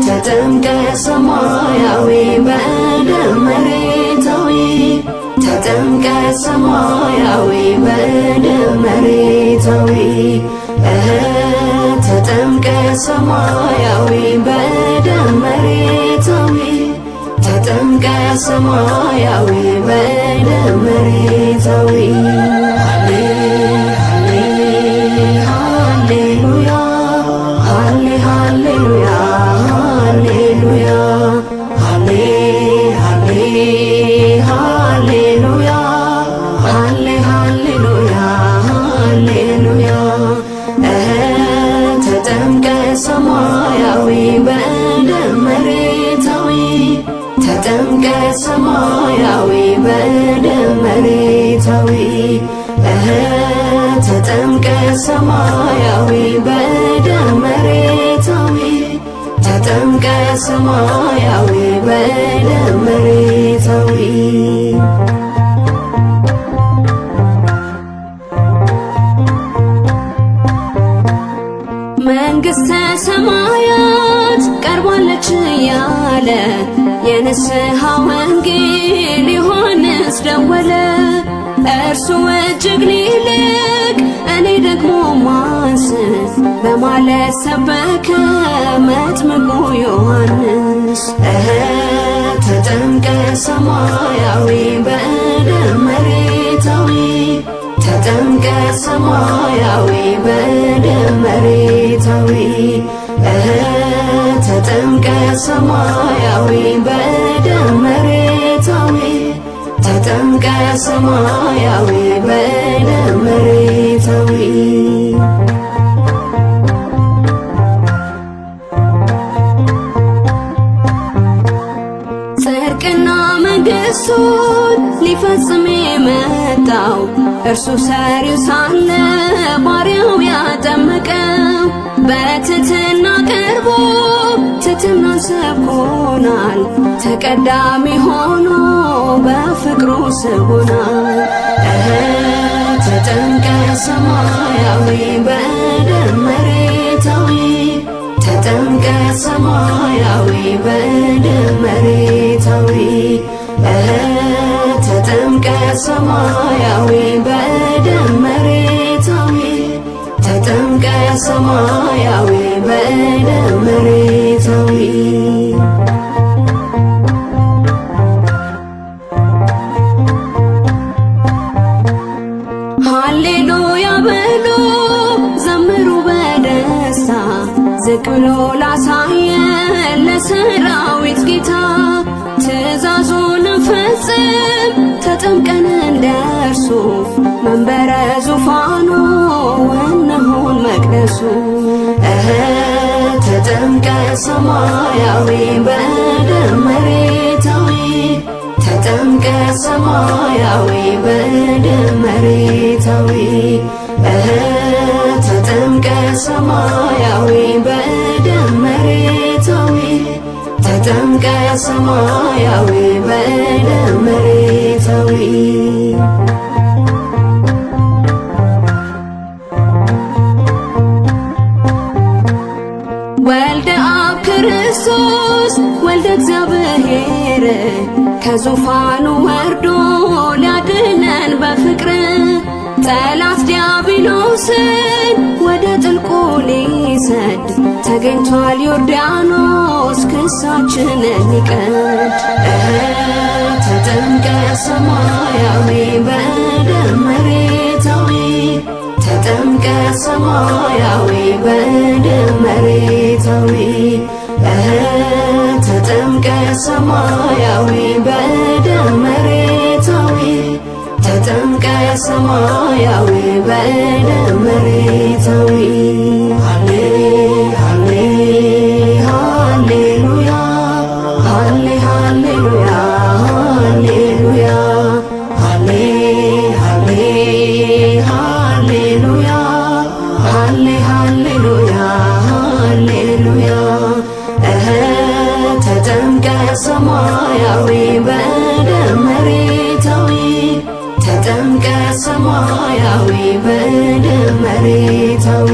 ተጠምቀ ሰማያዊ በደም መሬታዊ ተጠምቀ ሰማያዊ በደም መሬታዊ ተጠምቀ ሰማያዊ በደም መሬታዊ ተጠምቀ ሰማያዊ በደም መሬታዊ ሰማያዊ በደም መሬታዊ ተጠምቀ ሰማያዊ በደም መሬታዊ ተጠምቀ ሰማያዊ በደም መሬታዊ ተጠምቀ ሰማያዊ በደም መሬታዊ መንግሥተ ሰማያት ቀርባለች ያለ የንስሐ ወንጌል ዮሐንስ ደወለ። እርሱ እጅግ ሊልቅ እኔ ደግሞ ማንስ በማለት ሰበከ መጥምቁ ዮሐንስ። ተጠምቀ ሰማያዊ በደም መሬታዊ ተጠምቀ ሰማያዊ በደም መሬታዊ ተጠምቀ ሰማያዊ በደም መሬታዊ ተጠምቀ ሰማያዊ በደም መሬታዊ ጽድቅና መንግሥቱን ሊፈጽም የመጣው እርሱ ሰሪው ሳለ ባሪያው ያጠመቀው በትሕትና ቀርቦ ትሕትናን ሰብኮናል። ተቀዳሚ ሆኖ በፍቅሩ ስቦናል። ተጠምቀ ሰማያዊ በደም መሬታዊ ተጠምቀ ሰማያዊ በደም መሬታዊ ተጠምቀ ሰማያዊ በደም መሬታዊ ተጠምቀ ሰማያዊ በደም መሬታዊ ሃሌሉያ በሉ ዘምሩ በደስታ ዝቅ ብሎ ላሳየን ለሰራዊት ጌታ ትእዛዙን እንፈጽም ተጠምቀን እንደርሱ መንበረ ዙፋኑ እንሁን መቅደሱ። ተጠምቀ ሰማያዊ በደም መሬታዊ ተጠምቀ ሰማያዊ በደም መሬታዊ ተጠምቀ ሰማያዊ በደም መሬታዊ ተጠምቀ ሰማያዊ በደም መሬታዊ ወልደ አብ ክርስቶስ ወልደ እግዚአብሔር ከዙፋኑ ወርዶ ሊያድነን በፍቅር ጠላት ዲያብሎስን ወደ ጥልቁ ሊሰድ ተገኝቷል ዮርዳኖስ ክሳችንን ሊቀድ ሰማያዊ በደም መሬታዊ ተጠምቀ ሰማያዊ በደም መሬታዊ ተጠምቀ ሰማያዊ በደም መሬታዊ ተጠምቀ ሰማያዊ በደም መሬታዊ ሃሌ ሃሌ ሃሌሉያ ሃሌ ሃሌሉያ ሃሌሉያ ሃሌ ሃሌ ሃሌሉያ ሃሌ ሃሌሉያ ሃሌሉያ ተጠምቀ ሰማያዊ በደም መሬታዊ ተጠምቀ ሰማያዊ በደም መሬታዊ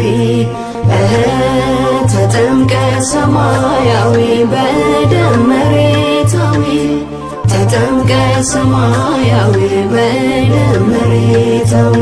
ተጠምቀ ሰማያዊ በደም መሬታዊ ተጠምቀ ሰማያዊ በደም መሬታዊ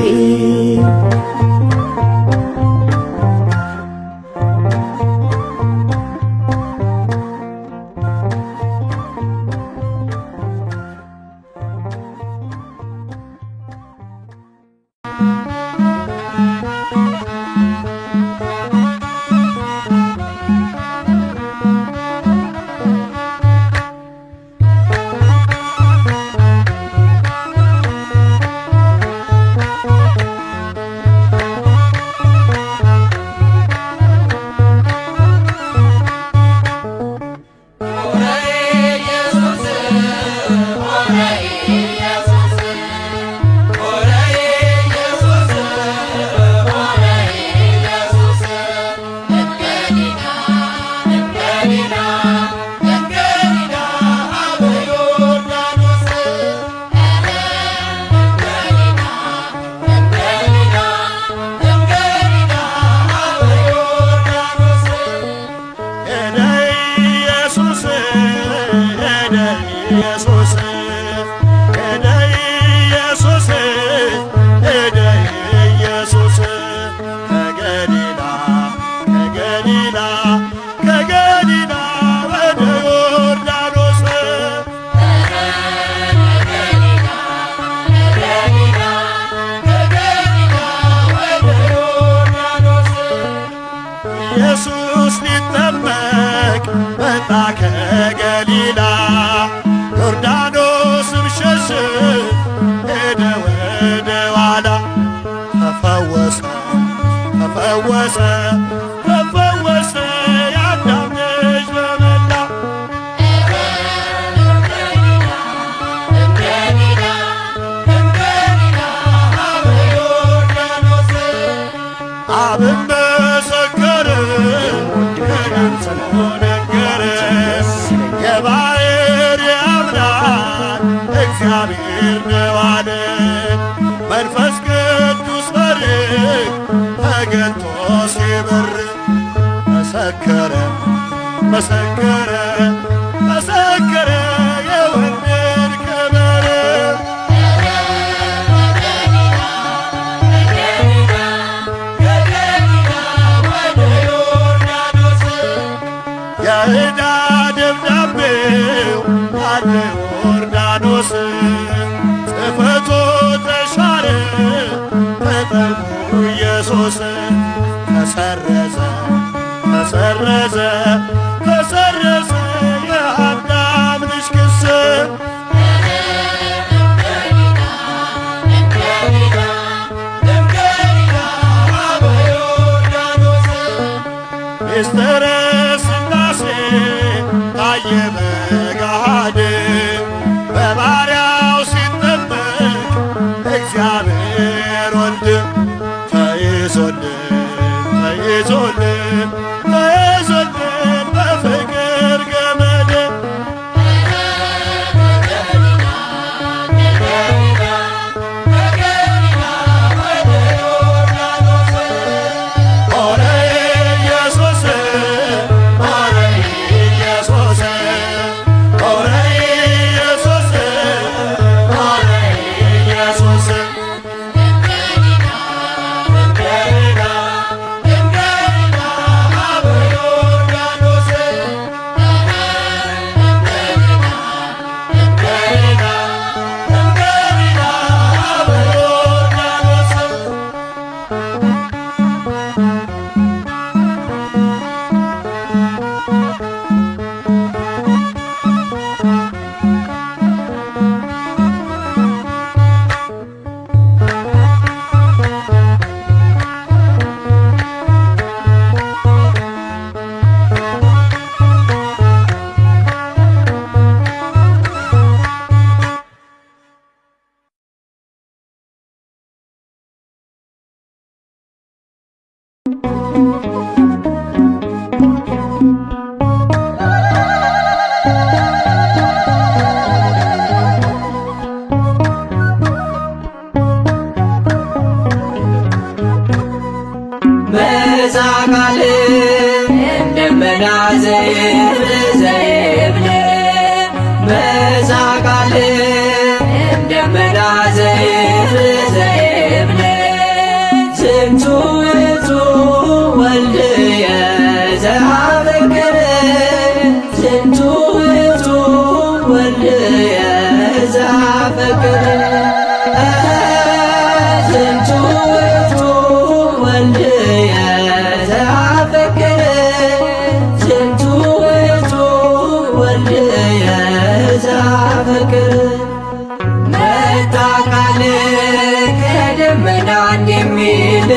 ኢየሱስ ሊጠመቅ መጣ ከገሊላ ዮርዳኖስም ሸሸ ሄደ ወደ ኋላ ተፈወሰ ተፈወሰ ተፈወሰ የአዳም ልጅ በመላ አብን መሰከረ ከድምፁ ነገረ የባሕርይ አምላክ እግዚአብሔር ነው አለ። መንፈስ ቅዱስ በርቅ ተገልጦ ሲበር መሰከረ መሰከረ መሰከረ የወንጌል ከበረ የዕዳ ደብዳቤው አለ ዮርዳኖስ ጽሕፈቱ ተሻረ ተጠምቆ ኢየሱስ ተሰረዘ ተሰረዘ ተሰረዘ የአዳም ልጅ ክስ ሚስጥረ ሥላሴ ታየ በገሃድ በባሪያው ሲጠመቅ እግዚአብሔር ወልድ ተይዞልን ተይዞልን ተይዞልን በፍቅር ገመድ ሆነ ኢየሱስ ሆነ ኢየሱስ ሆነ ዘይር ዘይብል ዝንቱ ውእቱ ወልድየ ዘአፈቅር ዝንቱ ውእቱ ወልድየ ዘአፈቅር ዝንቱ ውእቱ ወልድየ ዘአፈቅር ዝንቱ ውእቱ ወልድየ ዘአፈቅር መጣ ቃል ከደመና እንደሚል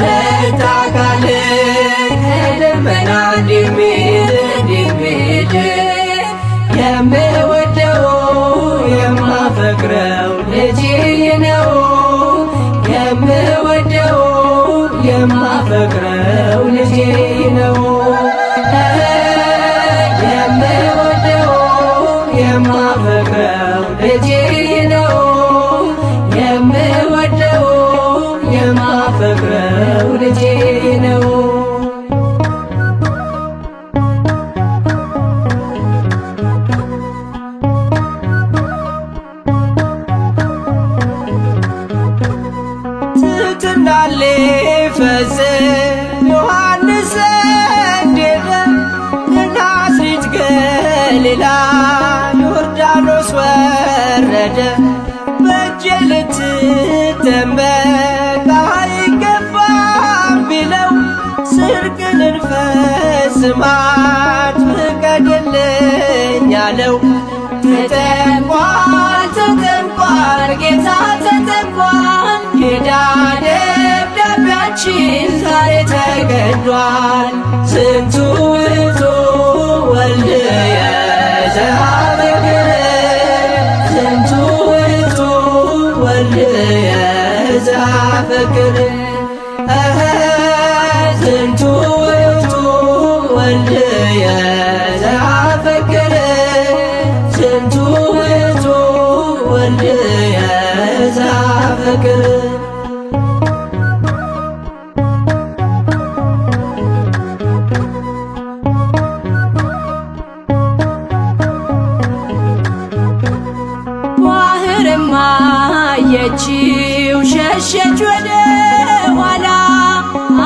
መጣ ቃል ከደመና እንደሚል የምወደው የማፈቅረው ልጄ ነው የምወደው የማፈቅረው ልጄ ነው የምወደው የማፈቅረው ልጄ ነው የምወደው የማፈቅረው ልጄ ነው። ትሕትና ሊፈጽም ዮሐንስ ሰደደ ከናዝሬት ገሊላ ዮርዳኖስ ወረደ በእጄ ልትጠመቅ አይገባም ቢለው ጽድቅን እንፈጽማት ፍቀድልኝ አለው። ተጠምቋል ጌታ ተጠምቋል የዕዳ ደብዳቤያችን ዛሬ ተቀዷል። ዝንቱ ውእቱ ወልድየ ዘአፈቅር ዝንቱ ውእቱ ወልድየ ዘአፈቅር ዝንቱ ውእቱ ወልድየ ዘአፈቅር ዝንቱ ውእቱ ወልድየ ዘአፈቅር ባህርማ አየችው ሸሸች ወደ ኋላ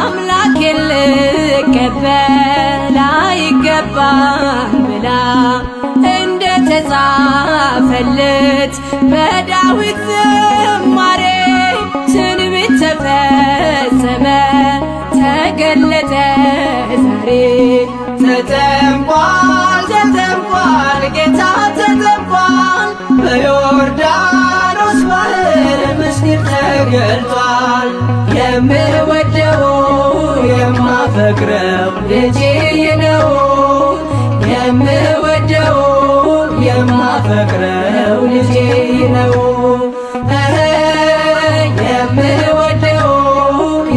አምላኬን ልቀበል አይገባም ብላ እንደተጻፈለት በዳዊት ዝማሬ ትንቢት ተፈጸመ ተገለጠ ዛሬ። ተጠምቋል ጌታ ተጠምቋል በዮርዳኖስ ባህር ምስጢር ተገልጧል። የምወደው የማፈቅረው ልጄ ነው የምወደው የማፈቅረው ልጄ ነው የምወደው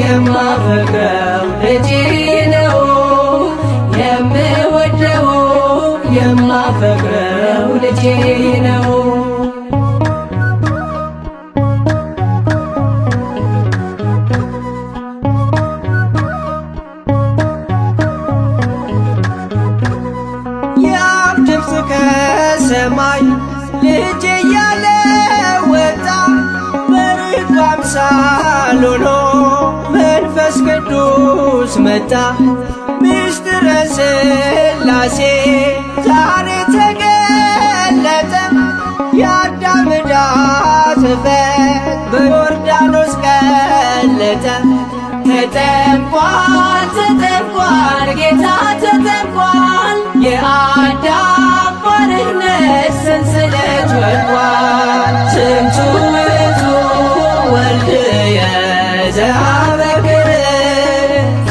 የማፈቅረው ልጄ ነው የምወደው የማፈቅረው ልጄ ነው። የአብ ድምፅ ከሰማይ ልጄ እያለ ወጣ በርግብ አምሳል ሆኖ መንፈስ ቅዱስ መጣ። ምስጢረ ሥላሴ ዛሬ ተገለጠ የአዳም ዕዳ ጽሕፈት በዮርዳኖስ ቀለጠ። ተጠምቋል ጌታ ተጠምቋል የአዳም ባርነት ሰንሰለት ወድቋል። ዝንቱ ውእቱ ወልድየ ዘአፈቅር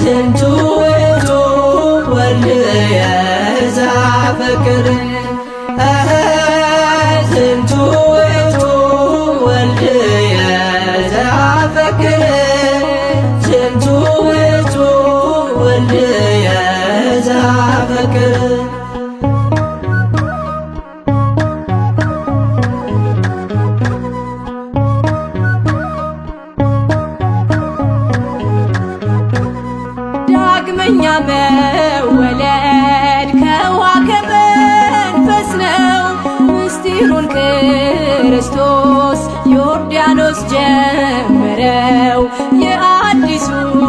ዝንቱ ውእቱ ወልድየ ዘአፈቅር ዝንቱ ውእቱ ወልድየ ዘአፈቅር ዝንቱ ውእቱ ወልድየ ዘአፈቅር ዳግመኛ መወለድ ከውሃ ከመንፈስ ነው ምስጢሩን ሊባኖስ ጀመረው የአዲሱን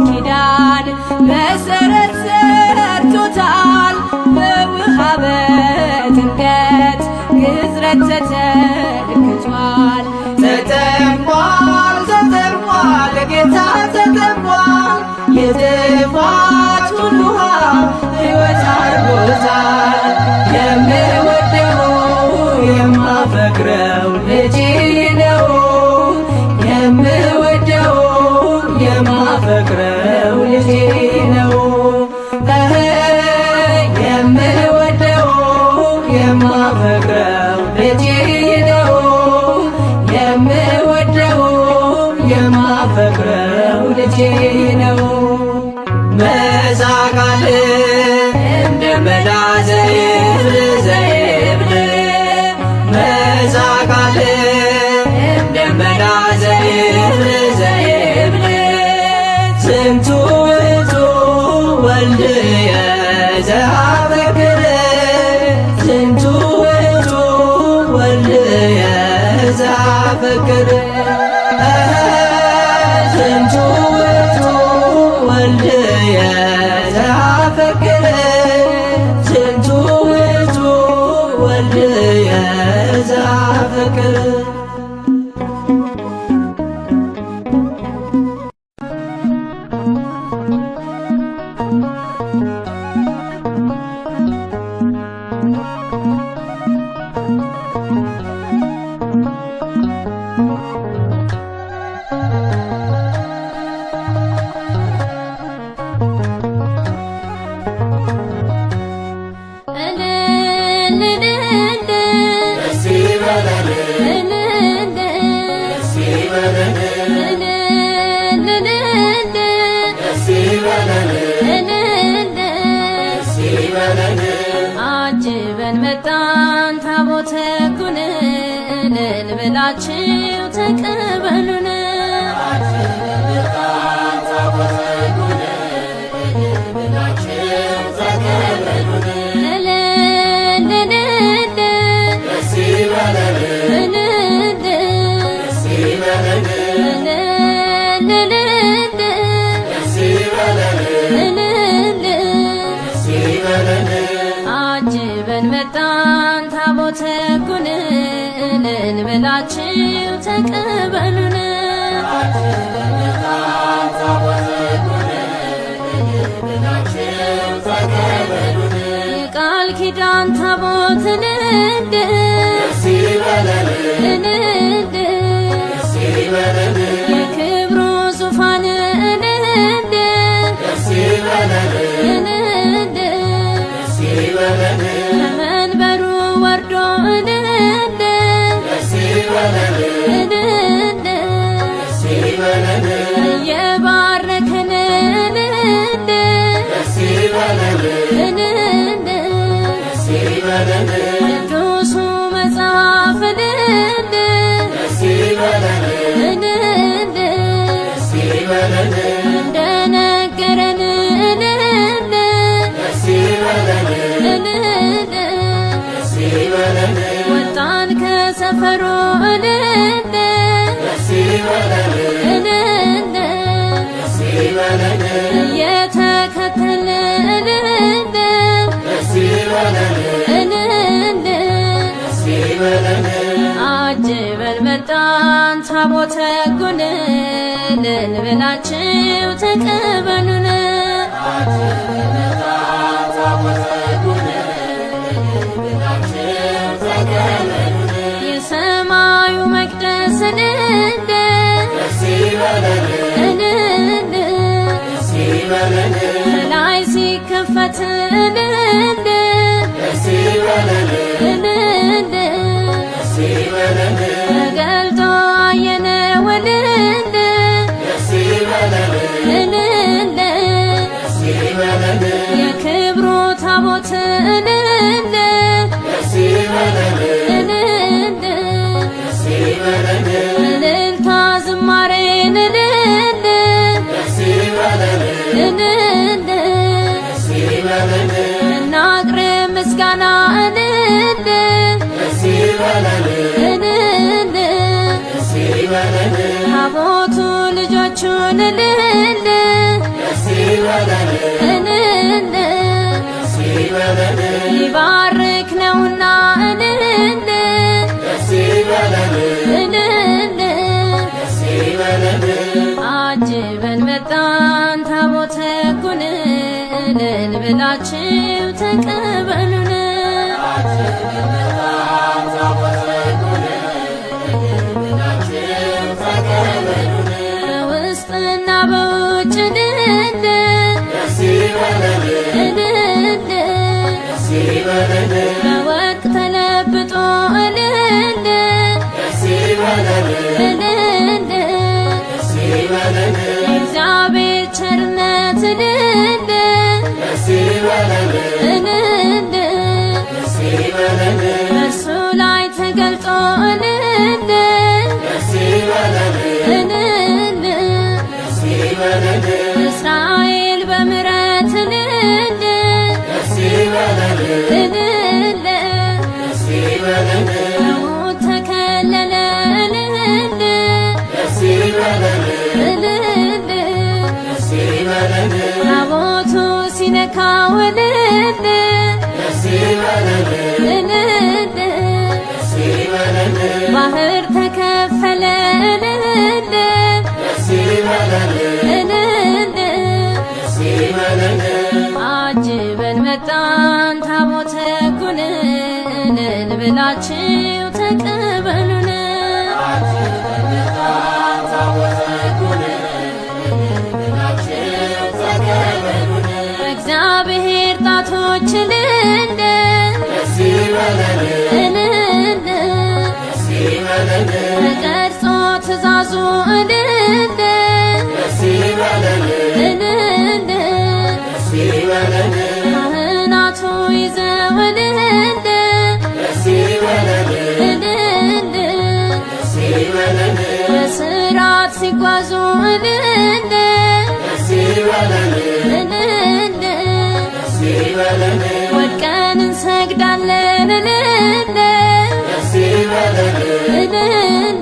ኪዳን መሰረት ሰርቶታል በውሃ በጥምቀት ግዝረት ተተክቷል። ተጠምቋል ተጠምቋል ጌታ ተጠምቋል የጥፋቱን ውሃ ሕይወት አድርጎታል። የምወደው የማፈቅረው ልጄ ነው የምወደው የማፈቅረው ልጄ ነው የምወደው የማፈቅረው ልጄ ነው የምወደው የማፈቅረው ልጄ ነው። መዛቃል እንደ መላ ዘይብል ዘይብል መዛቃል እንደ መላ ዘይብል ዘይብል ዝንቱ ውእቱ ወልድየ ዘአፈቅር ዝንቱ ውእቱ ወልድየ ዘአፈቅር ዝንቱ ውእቱ ወልድየ ዘአፈቅር ዝንቱ ውእቱ ወልድየ ዘአፈቅር አጅበን መጣን ታቦተ ሕጉን እልል ብላችሁ ተቀበሉን። አጅበን መጣን ታቦተ ሕጉን እልል ብላችሁ ተቀበሉን። የቃል ኪዳን ታቦት እንደ የክብሩ ዙፋን እንደ ከመንበሩ ወርዶ እንደ እየባረከን እንደ ቅዱሱ መጽሐፍ እንደ እንደነገረን ወጣን ከሰፈሩ እየተከተልን አጅበን መጣን ታቦተ ሕጉን እልል ብላችሁ ተቀበሉን። የሰማዩ መቅደስ እንደ ከላይ ሲከፈት እንደ ተገልጦ አየነው እንደ የክብሩ ታቦት እንደ እልልታ ዝማሬን እንደ እናቅርብ ምስጋና እንደ ታቦቱ ልጆቹን እልል እልል ሊባርክ ነውና እልል እልል አጅበን መጣን ታቦተ ሕጉን እልል ብላችሁ ተቀበሉን። በውስጥና በውጭ እልል እልል በወርቅ ተለብጦ እልል እልል የእግዚአብሔር ቸርነት እልል እልል በእርሱ ላይ ተገልጦ እልል እልል እስራኤል በምሕረት እልል እልል ከሞት ተከለለ እልል እልል ታቦቱ ሲነካው እልል እልል ባህር ተከፈለ እልል እልል አጅበን መጣን ታቦተ ሕጉን እልል ብላችሁ ተቀበሉን። በእግዚአብሔር ጣቶች እልል እልል ተቀርጾ ትእዛዙ እልል እልል ካህናቱ ይዘው እልል እልል በሥርዓት ሲጓዙ እልል እልል ወድቀን እንሰግዳለን እልል እልል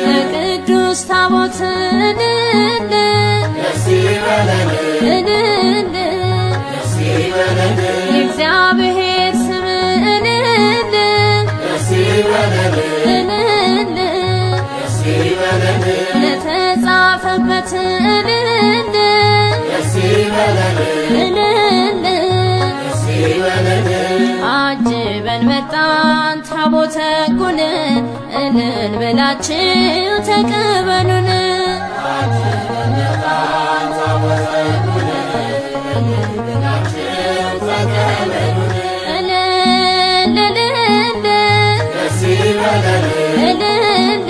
ለቅዱስ ታቦት እልል እልል የእግዚአብሔር ስም እልል እልል ለተጻፈበት እልል እልል አጅበን መጣን ታቦተ ሕጉን እልል ብላችሁ ተቀበሉን። እልል እልል እልል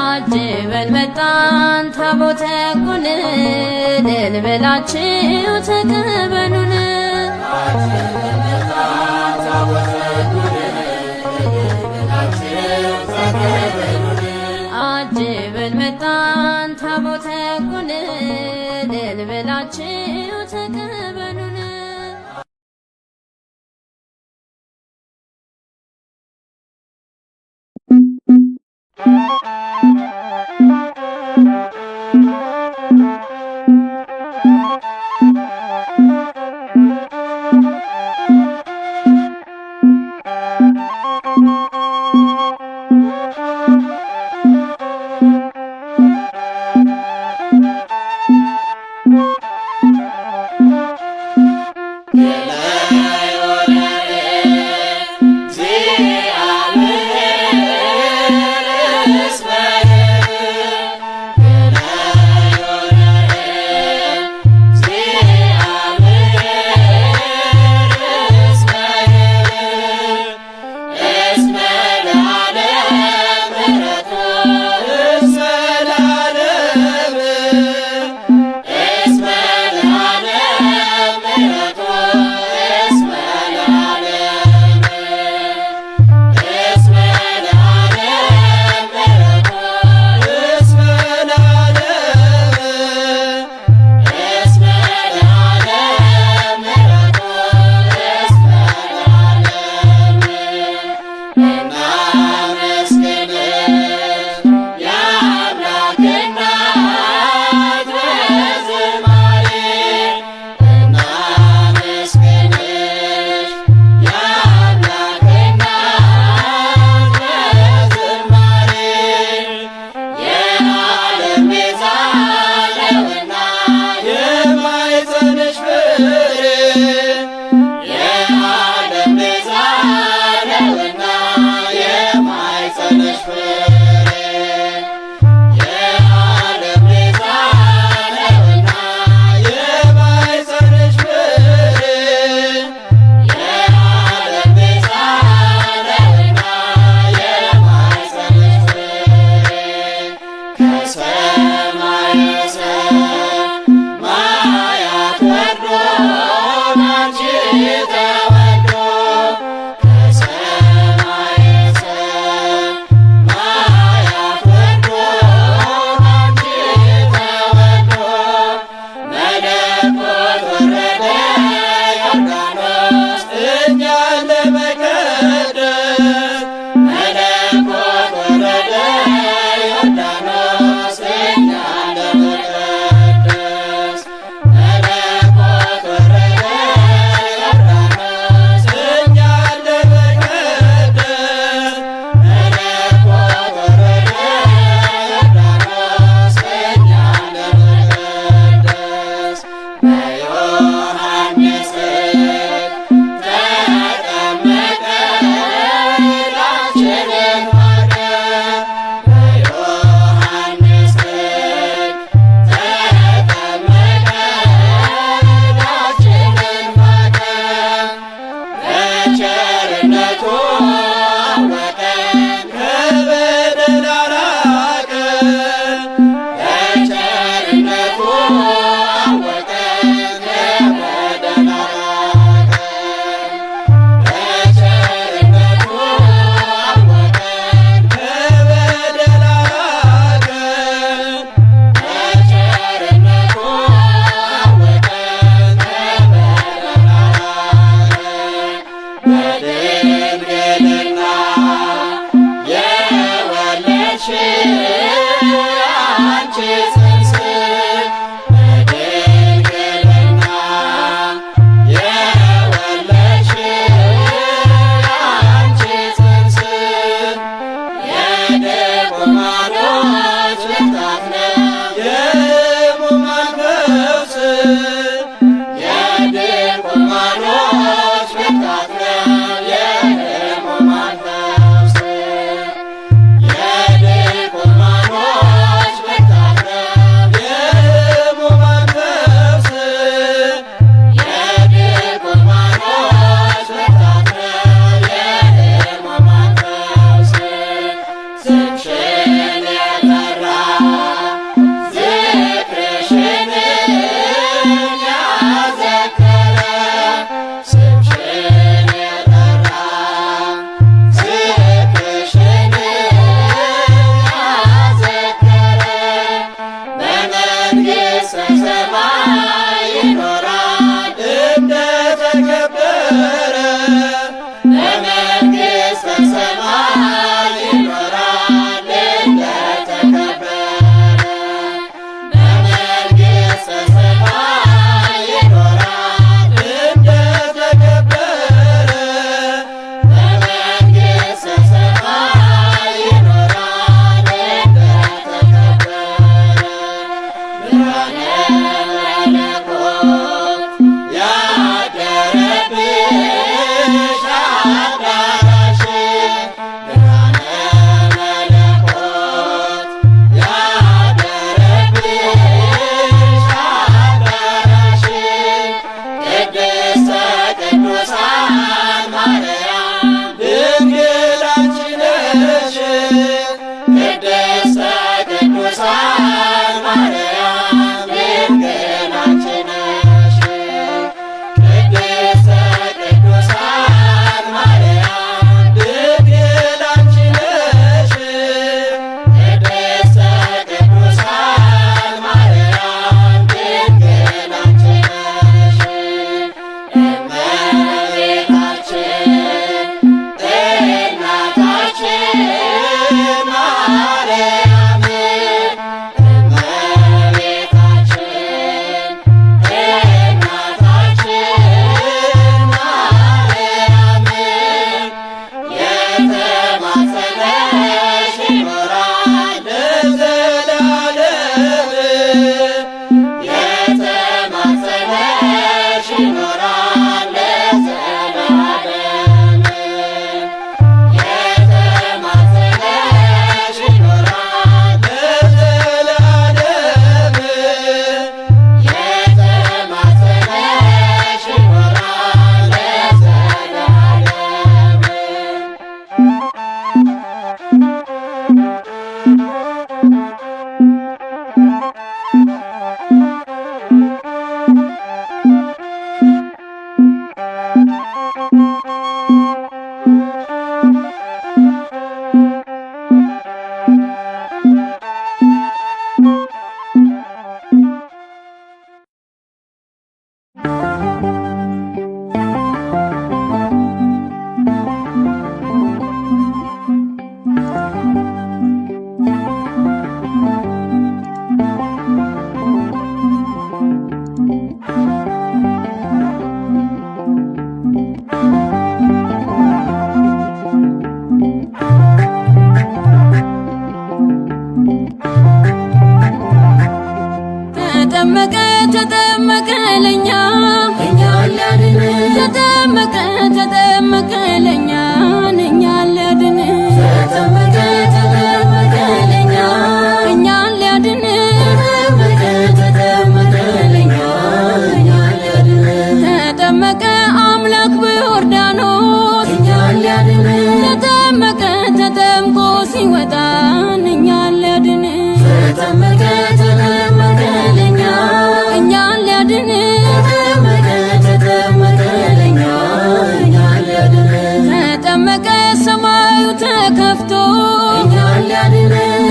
አጅበን መጣን ታቦተ ሕጉን እልል ብላችሁ ተቀበሉን። አጅበን መጣን ታቦተ ሕጉን እልል ብላችሁ ተቀበሉን።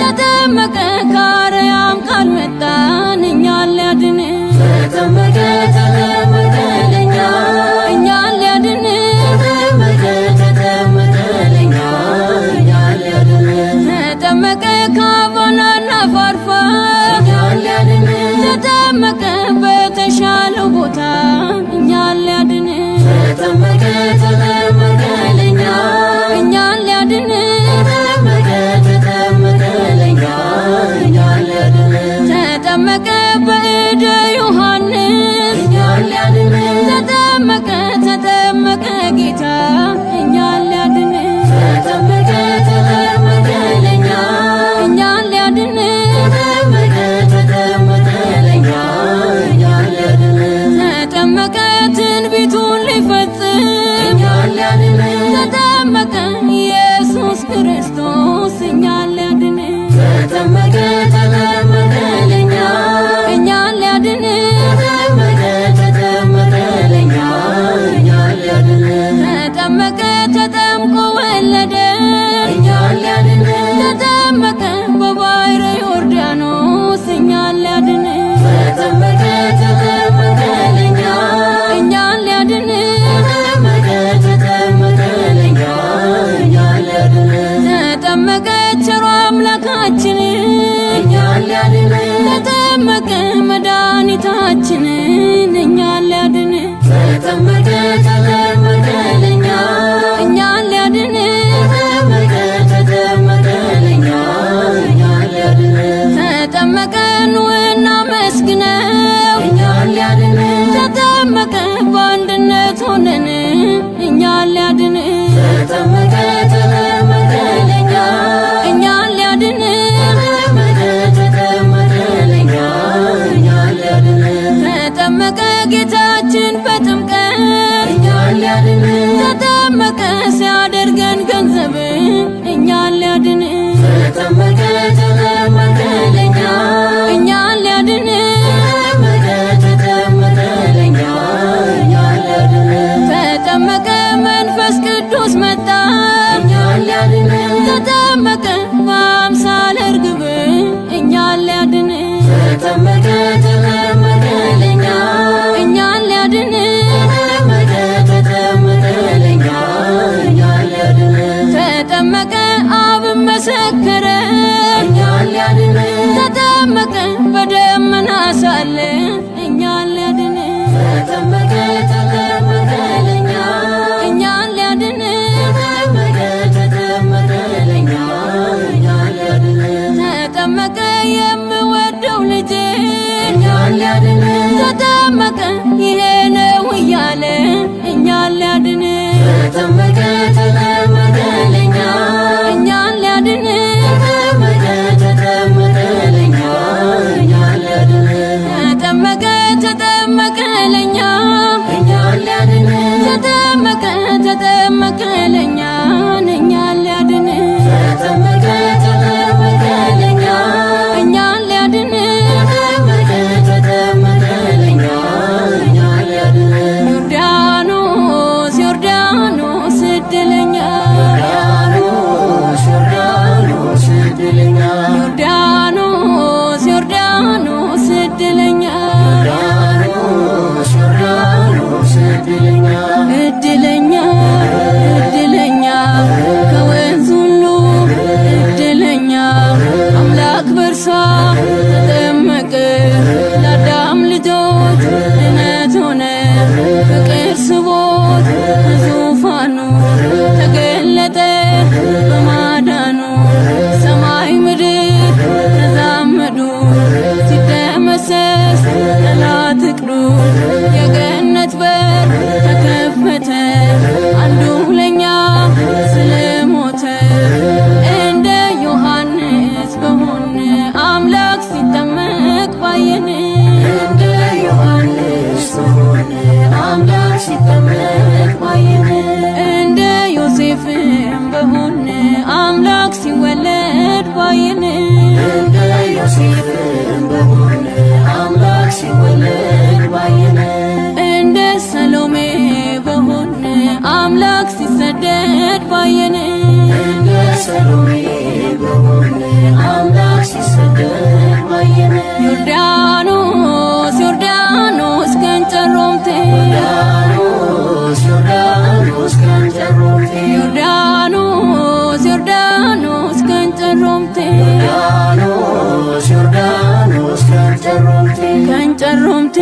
ተጠመቀ ተጠመቀ በእደ ዮሐንስ እኛን ሊያድን ተጠመቀ ተጠመቀ ጌታ እኛን ሊያድን ተጠመቀ ተጠመቀ ለኛ እኛን ሊያድን ተጠመቀ ተጠመቀ ለኛ እኛን ሊያድን ተጠመቀ ትንቢቱን ሊፈጽም እኛን ሊያድን ተጠመቀ ኢየሱስ ክርስቶስ እኛን ሊያድን ተጠመቀ ተጠመቀ ለኛ እኛን ሊያድን ተጠመቀ ተጠመቀ ለኛ እኛን ሊያድን ተጠመቀ ተጠምቆ ወለደ እኛን ሊያድን ተጠመቀ በባሕረ ዮርዳኖስ እኛን ሊያድን ተጠመቀ ተጠመቀ ለኛ እኛን ሊያድን ተጠመቀ ተጠመቀ ለኛ እኛን ሊያድን ተጠመቀ ቸሮ አምላካችን እኛን ሊያድን ተጠመቀ መድኃኒታችንን እኛን ሊያድን ተጠመቀ ተጠመቀ ለኛ እኛን ሊያድን ተጠመቀ ተጠመቀ ለኛ እኛን ሊያድን ተጠመቀ ኑና መስግነው እኛን ሊያድን ተጠመቀ በአንድነት ሆነን እኛን ሊያድን ተጠመቀ ተጠመቀ ለኛ እኛን ሊያድን ተጠመቀ ተጠመቀ ለኛ እኛን ሊያድን ተጠመቀ ጌታችን በጥምቀት እኛን ሊያድን ተጠመቀ ሲያደርገን ገንዘብ እኛን ሊያድን ተጠመቀ ተጠመቀ ለኛ እኛን ሊያድን ተጠመቀ ተጠመቀ ለኛ እኛን ሊያድን ተጠመቀ መንፈስ ቅዱስ መጣ እኛን ሊያድን ተጠመቀ በአምሳለ ርግብ እኛን ሊያድን ተጠመቀ ተጠመቀ ለኛ እኛን ሊያድን ተጠመቀ ተጠመቀ ለኛ እኛን ሊያድን ተጠመቀ አብ መሰከረ እኛን ሊያድን ተጠመቀ በደመና ሳለ እኛን ሊያድን ተጠመቀ ተጠመቀ ለኛ እኛን ሊያድን ተጠመቀ ተጠመቀ ለኛ እኛን ሊያድን ተጠመቀ የምወደው ልጄ እኛን ሊያድን ተጠመቀ ይሄ ነው እያለ እኛን ሊያድን ተጠመቀ ተጠመቀ ለኛ እኛን ሊያድን ተጠመቀ ተጠመቀ ለኛ እኛን ሊያድን ተጠመቀ ተጠመቀ ለኛ እኛን ሊያድን ተጠመቀ ተጠመቀ ለኛ እኛን ሊያድን ተጠመቀ ተጠመቀ ለኛ እኛን ሊያድን ተጠመቀ ተጠመቀ ለኛ እኛን ሊያድን ዮርዳኖስ ዮርዳኖስ እድለኛ ዮርዳኖስ ዮርዳኖስ እድለኛ ዮርዳኖስ ዮርዳኖስ እድለኛ ዮርዳኖስ ዮርዳኖስ እድለኛ እድለኛ እድለኛ ከወንዝ ሁሉ እድለኛ አምላክ በርሷ ተጠመቀ ለአዳም ልጆች ድነት ሆነ ፍቅር ስቦት ዙፋኑ ተገለጠ በማዳኑ ሰማይ ምድር ተዛመዱ ሲደመሰስ ጠላት እቅዱ የገነት በር ተከፈተ አንዱ ለኛ ስለሞተ እንደ ዮሐንስ በሆነ አምላክ ሲጠመቅ ባየን እንደ ዮሐንስ ሆነ አምላክ ሲጠመቅ ባየን እንደ ዮሴፍም በሆነ አምላክ ሲወለድ ባየን እንደ ዮሴፍም በሆነ አምላክ ሲወለድ ባየን እንደ ሰሎሜ በሆነ አምላክ ሲሰደድ ባየን እንደ ሰሎሜ በሆነ አምላክ ሲሰደድ ባየን ዮርዳኖስ ዮርዳኖስ ከንጨሮምቴ ዮርዳኖስ ዮርዳኖስ ከንጨሮምቴ ዮርዳኖስ ዮርዳኖስ ከንጨሮምቴ ዮርዳኖስ ዮርዳኖስ ከንጨሮምቴ ከንጨሮምቴ